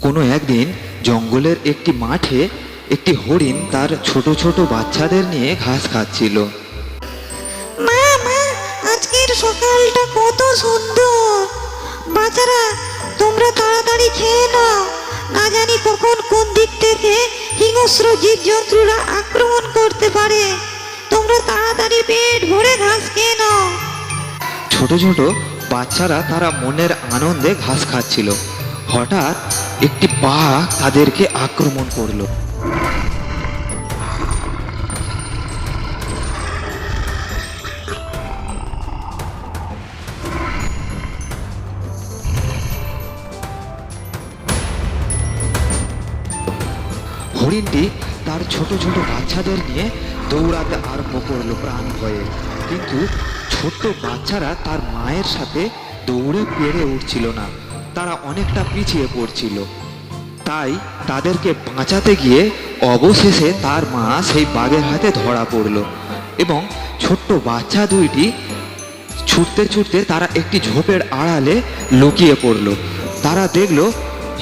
কোনো একদিন জঙ্গলের একটি মাঠে একটি হরিণ তার ছোট ছোট বাচ্চাদের নিয়ে ঘাস খাচ্ছিল। মা মা, আজকের সকালটা কত সুন্দর। বাচ্চারা, তোমরা তাড়াতাড়ি খেয়ে নাও, না জানি কখন কোন দিক থেকে হিংস্র জীবজন্তুরা আক্রমণ করতে পারে। তোমরা তাড়াতাড়ি পেট ভরে ঘাস খেয়ে নাও। ছোট ছোট বাচ্চারা তারা মনের আনন্দে ঘাস খাচ্ছিল। হঠাৎ একটি বাঘ তাদেরকে আক্রমণ করলো। হরিণটি তার ছোট ছোট বাচ্চাদের নিয়ে দৌড়াতে আরম্ভ করলো প্রাণ ভয়ে, কিন্তু ছোট্ট বাচ্চারা তার মায়ের সাথে দৌড়ে পেরে উঠছিল না, তারা অনেকটা পিছিয়ে পড়ছিল। তাই তাদেরকে বাঁচাতে গিয়ে অবশেষে তার মা সেই বাঘের হাতে ধরা পড়লো এবং ছোট্ট বাচ্চা দুইটি ছুটতে ছুটতে তারা একটি ঝোপের আড়ালে লুকিয়ে পড়লো। তারা দেখলো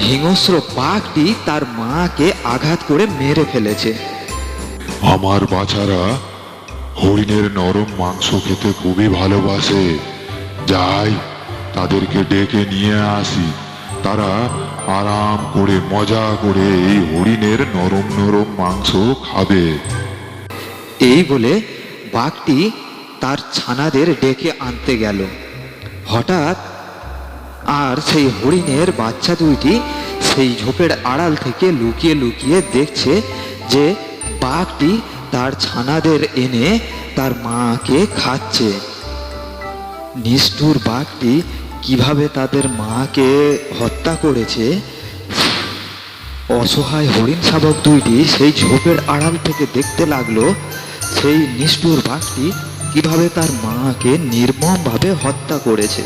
হিংস্র বাঘটি তার মাকে আঘাত করে মেরে ফেলেছে। আমার বাচ্চারা হরিণের নরম মাংস খেতে খুবই ভালোবাসে। যাই, তাদেরকে ডেকে নিয়ে আসি, তারা আরাম করে মজা করে এই হরিণের নরম নরম মাংস খাবে। এই বলে বাঘটি তার ছানাদের ডেকে আনতে গেল। হঠাৎ আর সেই হরিণের বাচ্চা দুইটি সেই ঝোপের আড়াল থেকে লুকিয়ে লুকিয়ে দেখছে যে বাঘটি তার ছানাদের এনে তার মাকে খাচ্ছে। নিষ্ঠুর বাঘটি কিভাবে তাদের মাকে হত্যা করেছে, অসহায় হরিণ শাবক দুইটি সেই ঝোপের আড়াল থেকে দেখতে লাগলো সেই নিষ্ঠুর বাঘটি কিভাবে তার মাকে নির্মমভাবে হত্যা করেছে।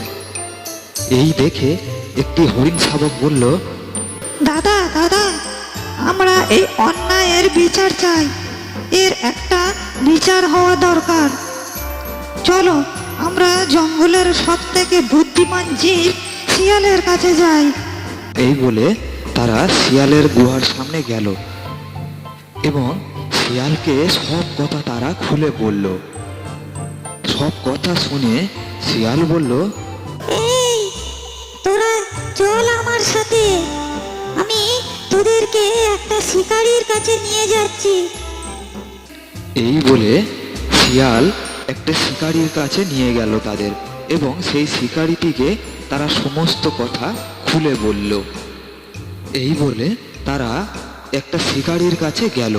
এই দেখে একটি হরিণ শাবক বলল, দাদা দাদা, আমরা এই অন্যায়ের বিচার চাই। এর একটা বিচার হওয়া দরকার। চলো আমরা জঙ্গলের সব থেকে বুদ্ধিমান জীব শিয়ালের কাছে যাই। এই বলে তারা শিয়ালের গুহার সামনে গেল এবং শিয়ালকে সব কথা তারা খুলে বলল। সব কথা শুনে শিয়াল বলল, এই, তোরা চল আমার সাথে, আমি তোদেরকে একটা শিকারীর কাছে নিয়ে যাচ্ছি। এই বলে শিয়াল একটা শিকারীর কাছে নিয়ে গেল তাদের এবং সেই শিকারীটিকে তারা সমস্ত কথা খুলে বলল। এই বলে তারা একটা শিকারীর কাছে গেল।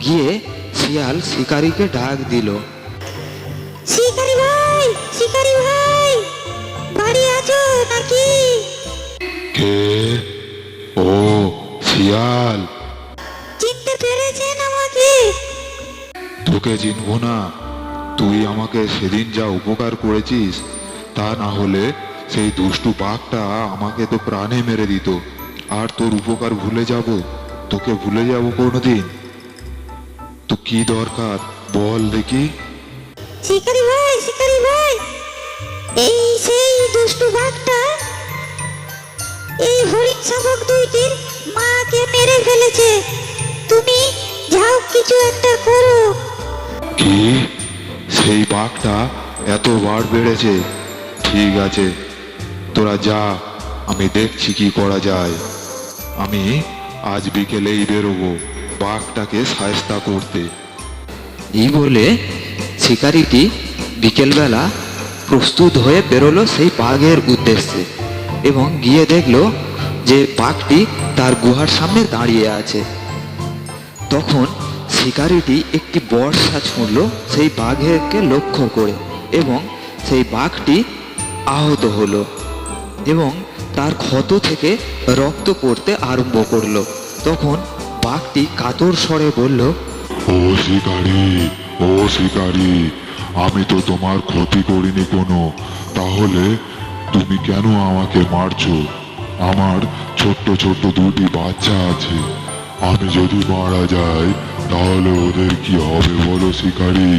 গিয়ে শিয়াল শিকারীকে ডাক দিল, শিকারী ভাই, শিকারী ভাই, বাড়ি আছো নাকি? কে? ও শিয়াল, চিনতে পেরেছেন আমাকে? তোকে চিনবো না? তুই আমাকে সেদিন যা উপকার করেছিস, তা না হলে সেই দুষ্টু বাঘটা আমাকে তো প্রাণে মেরে দিত। আর তোর উপকার ভুলে যাব? তোকে ভুলে যাব কোনোদিন? তো কি দরকার বল দেখি? শিকারী ভাই, শিকারী ভাই, এই সেই দুষ্টু বাঘটা এই হরিণ শাবক দুইটির মাকে মেরে ফেলেছে। তুমি যাও, কিছু একটা করো। কি? সেই বাঘটা এত বার বেড়েছে? ঠিক আছে, তোরা যা, আমি দেখছি কি করা যায়। আমি আজ বিকেলেই বেরোবো বাঘটাকে শায়েস্তা করতে। এই বলে শিকারীটি বিকেলবেলা প্রস্তুত হয়ে বেরোলো সেই বাঘের উদ্দেশ্যে এবং গিয়ে দেখলো যে বাঘটি তার গুহার সামনে দাঁড়িয়ে আছে। তখন শিকারীটি একটি বর্শা ছুঁড়ল সেই বাঘেরকে লক্ষ্য করে এবং সেই বাঘটি আহত হলো এবং তার ক্ষত থেকে রক্ত পড়তে আরম্ভ করলো। তখন বাঘটি কাতর স্বরে বলল, ও শিকারি, ও শিকারি, আমি তো তোমার ক্ষতি করিনি কোনো, তাহলে তুমি কেন আমাকে মারছো? আমার ছোট্ট ছোট্ট দুটি বাচ্চা আছে, আমি যদি মারা যাই তাহলে ওদের কি হবে বলো শিকারি?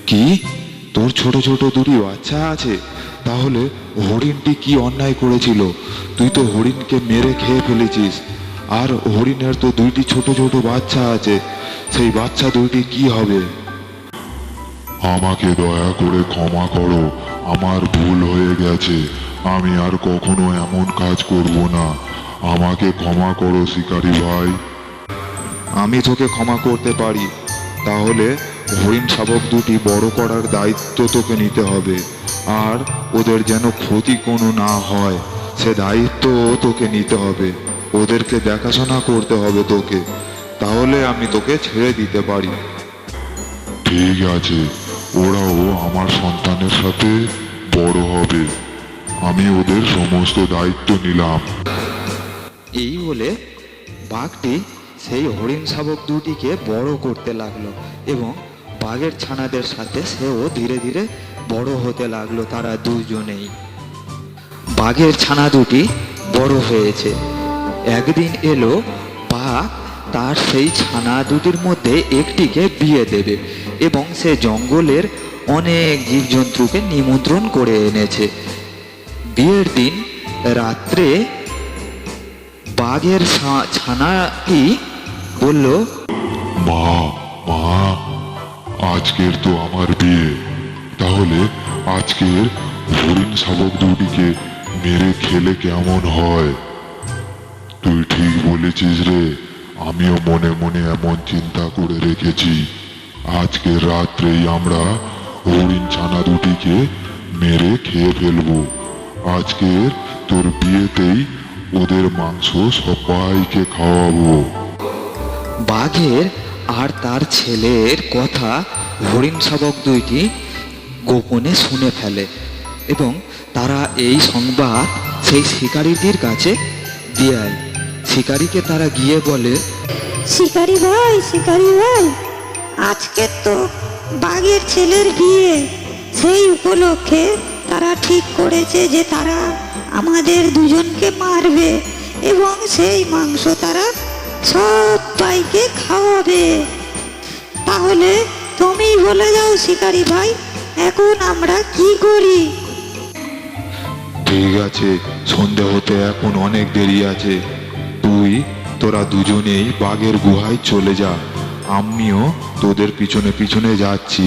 কি? তোর ছোট ছোট দুটি বাচ্চা আছে? তাহলে হরিণটি কি অন্যায় করেছিল? তুই তো হরিণকে মেরে খেয়ে ফেলেছিস, আর হরিণের তো দুইটি ছোট ছোট বাচ্চা আছে, সেই বাচ্চা দুইটি কি হবে? আমাকে দয়া করে ক্ষমা করো, আমার ভুল হয়ে গেছে, আমি আর কখনো এমন কাজ করব না, আমাকে ক্ষমা করো শিকারী ভাই। আমি তোকে ক্ষমা করতে পারি, তাহলে হরিণ শাবক দুটি বড় করার দায়িত্ব তোকে নিতে হবে, আর ওদের যেন ক্ষতি কোনো না হয় সে দায়িত্ব তোকে নিতে হবে, ওদেরকে দেখাশোনা করতে হবে তোকে, তাহলে আমি তোকে ছেড়ে দিতে পারি। ঠিক আছে, ওরাও আমার সন্তানের সাথে বড় হবে, আমি ওদের সমস্ত দায়িত্ব নিলাম। এই বলে বাঘটি সেই হরিণ শাবক দুটিকে বড় করতে লাগলো এবং বাঘের ছানাদের সাথে সেও ধীরে ধীরে বড় হতে লাগলো। তারা দুজনেই, বাঘের ছানা দুটি বড় হয়েছে। একদিন এলো বাঘ তার সেই ছানা দুটির মধ্যে একটিকে বিয়ে দেবে এবং সে জঙ্গলের অনেক জীবজন্তুকে নিমন্ত্রণ করে এনেছে। বিয়ের দিন রাত্রে বাঘের ছানাটি বলল, মা মা, আজকের তো আমার বিয়ে, তাহলে আজকের হরিণ শাবক দুটিকে মেরে খেলে কেমন হয়? তুই ঠিক বলেছিস রে, আমিও মনে মনে এমন চিন্তা করে রেখেছি, আজকের রাত্রেই আমরা হরিণ ছানা দুটিকে মেরে খেয়ে ফেলবো, আজকের তোর বিয়েতেই ওদের মাংস সবাইকে খাওয়াবো। বাঘের আর তার ছেলের কথা হরিণ শাবক দুইটি গোপনে শুনে ফেলে এবং তারা এই সংবাদ সেই শিকারীটির কাছে দিয়ে শিকারীকে তারা গিয়ে বলে, শিকারি ভাই, আজকে তো বাঘের ছেলের বিয়ে, সেই উপলক্ষে তারা ঠিক করেছে যে তারা আমাদের দুজনকে মারবে এবং সেই মাংস তারা সবাইকে খাওয়াবে। তাহলে তুমি বলে যাও শিকারি ভাই, এখন আমরা কি করি? ঠিক আছে, সন্ধে হতে এখন অনেক দেরি আছে, তোরা দুজনেই বাঘের গুহায় চলে যা, আমিও তোদের পিছনে পিছনে যাচ্ছি।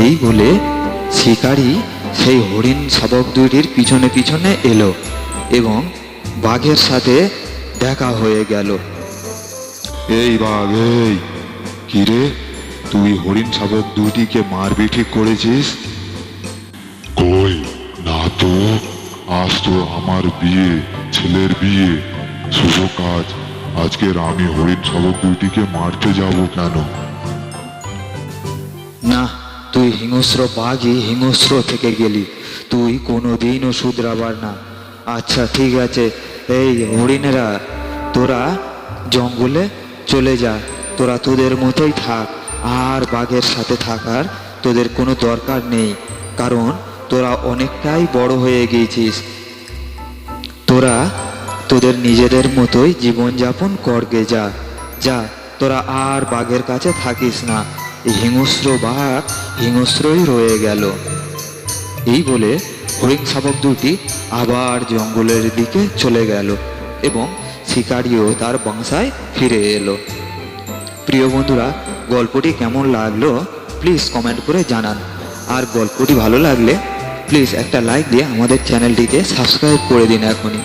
এই বলে শিকারী সেই হরিণ শাবক দুটির পিছনে পিছনে এলো এবং বাঘের সাথে দেখা হয়ে গেল। এই বাঘ, এই কিরে, তুই হরিণ শাবক দুটিকে মারবি ঠিক করেছিস? কই না তো, আজ তো আমার বিয়ে, ছেলের বিয়ে, শুভ কাজ, আজকের আমি হরিণ শাবক দুটিকে মারতে যাব কেন? না, তুই হিংস্র বাঘই হিংস্র থেকে গেলি, তুই কোনোদিনও শুধরাবার না। আচ্ছা ঠিক আছে, এই হরিণেরা, তোরা জঙ্গলে চলে যা, তোরা তোদের মতোই থাক, আর বাঘের সাথে থাকার তোদের কোনো দরকার নেই, কারণ তোরা অনেকটাই বড় হয়ে গিয়েছিস, তোরা তোদের নিজেদের মতোই জীবনযাপন করগে, যা যা, তোরা আর বাঘের কাছে থাকিস না, এই হিংস্র বাঘ হিংস্রই রয়ে গেল। এই বলে হরিণ শাবক দুটি আবার জঙ্গলের দিকে চলে গেল এবং শিকারিও তার বাসায় ফিরে এলো। প্রিয় বন্ধুরা, গল্পটি কেমন লাগলো প্লিজ কমেন্ট করে জানান, আর গল্পটি ভালো লাগলে প্লিজ একটা লাইক দিয়ে আমাদের চ্যানেলটিকে সাবস্ক্রাইব করে দিন এখনই,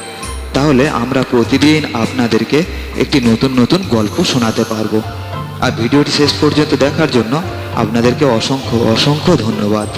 তাহলে আমরা প্রতিদিন আপনাদেরকে একটি নতুন নতুন গল্প শোনাতে পারবো। আর ভিডিওটি শেষ পর্যন্ত দেখার জন্য আপনাদেরকে অসংখ্য অসংখ্য ধন্যবাদ।